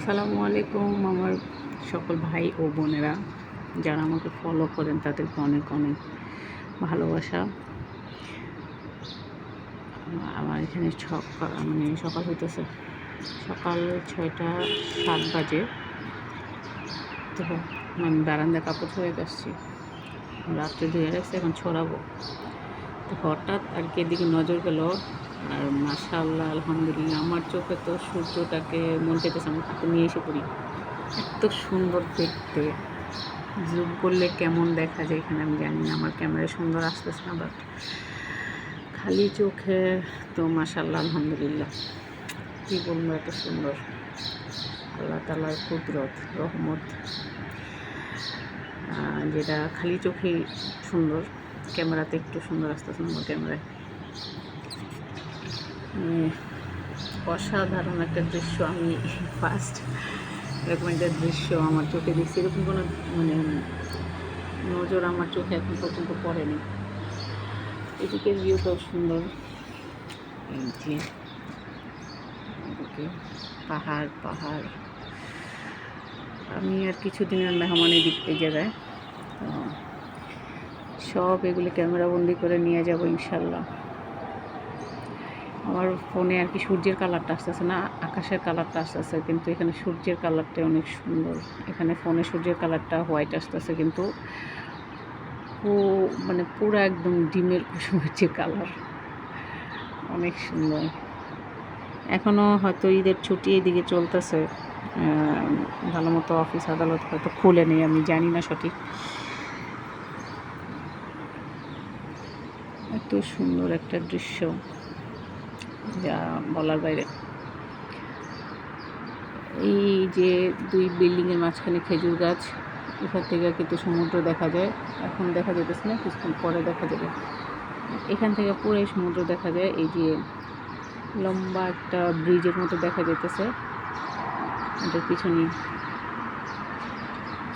আসসালামু আলাইকুম আমার সকল ভাই ও বোনেরা যারা আমাকে ফলো করেন তাদেরকে অনেক অনেক ভালোবাসা। আমার এখানে সকাল হইতেছে, সকাল 6টা 7 বাজে। তো আমি বারান্দায় কাপড় ছড়াইতে আসছি, রাত্রে ধুয়ে রাখছি, এখন ছড়াবো। তো হঠাৎ আর কি এদিকে নজর গেল, আর মাশাআল্লাহ আলহামদুলিল্লাহ আমার চোখে তো সূর্যটাকে মন চাইতেছে আমার হাতে নিয়ে এসে পড়ি। এত সুন্দর দেখতে, জুম করলে কেমন দেখা যায় এখানে আমি জানি না, আমার ক্যামেরায় সুন্দর আসতেছে না, বাট খালি চোখে তো মাশাআল্লাহ আলহামদুলিল্লাহ কী বলবো, এত সুন্দর আল্লাহ তাআলার কুদরত রহমত, যেটা খালি চোখেই সুন্দর, ক্যামেরাতে একটু সুন্দর আসতেছে না আমার ক্যামেরায়। অসাধারণ একটা দৃশ্য, আমি ফার্স্ট এরকম একটা দৃশ্য আমার চোখে দেখছি। এরকম কোনো নজর আমার চোখে এখন পর্যন্ত পড়েনি। এদিকের ভিউটাও সুন্দর, এই যে এদিকে পাহাড় পাহাড়। আমি আর কিছুদিনের মেহমানি এই জায়গায়, সব এগুলি ক্যামেরাবন্দি করে নিয়ে যাব ইনশাল্লাহ। আমার ফোনে আর কি সূর্যের কালারটা আসতেছে না, আকাশের কালারটা আসতেছে, কিন্তু এখানে সূর্যের কালারটা অনেক সুন্দর। এখানে ফোনে সূর্যের কালারটা হোয়াইট আসতেছে, কিন্তু পুরো একদম ডিমের কুসুমের যে কালার, অনেক সুন্দর। এখনও হয়তো ঈদের ছুটি এদিকে চলতেছে, ভালো মতো অফিস আদালত হয়তো খুলে নেই, আমি জানি না সঠিক। এত সুন্দর একটা দৃশ্য যা বলার বাইরে। এই যে দুই বিল্ডিংয়ের মাঝখানে খেজুর গাছ, এখান থেকে কিন্তু সমুদ্র দেখা যায়। এখন দেখা যেতেছে না, কিছুক্ষণ পরে দেখা যাবে। এখান থেকে পুরোই সমুদ্র দেখা যায়। এই যে লম্বা একটা ব্রিজের মতো দেখা যেতেছে, এটার পিছনে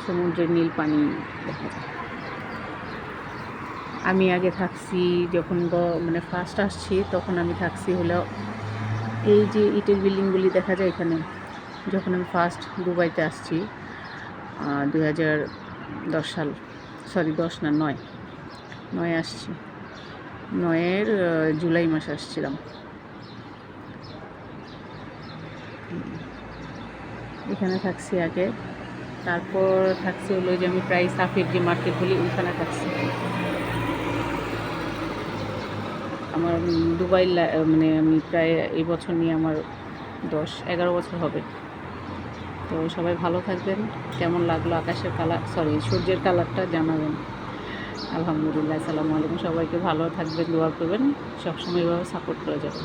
সমুদ্রের নীল পানি দেখা যায়। আমি আগে থাকছি যখন ফার্স্ট আসছি, তখন আমি থাকছি হলো এই যে ইটের বিল্ডিংগুলি দেখা যায় এখানে। যখন আমি ফার্স্ট দুবাইতে আসছি 2010 সাল, সরি 10 না 9 আসছি, 9-এর জুলাই মাসে আসছিলাম। এখানে থাকছি আগে, তারপর থাকছি হলো যে আমি প্রায় সাফের যে মার্কেট বলি ওইখানে থাকছি। আমার দুবাই আমি প্রায় এই বছর নিয়ে আমার 10-11 বছর হবে। তো সবাই ভালো থাকবেন। কেমন লাগলো আকাশের কালার, সূর্যের কালারটা জানাবেন। আলহামদুলিল্লাহ, আসসালামু আলাইকুম। সবাইকে ভালো থাকবেন, দোয়া করবেন, সবসময় এভাবে সাপোর্ট করে যাবেন।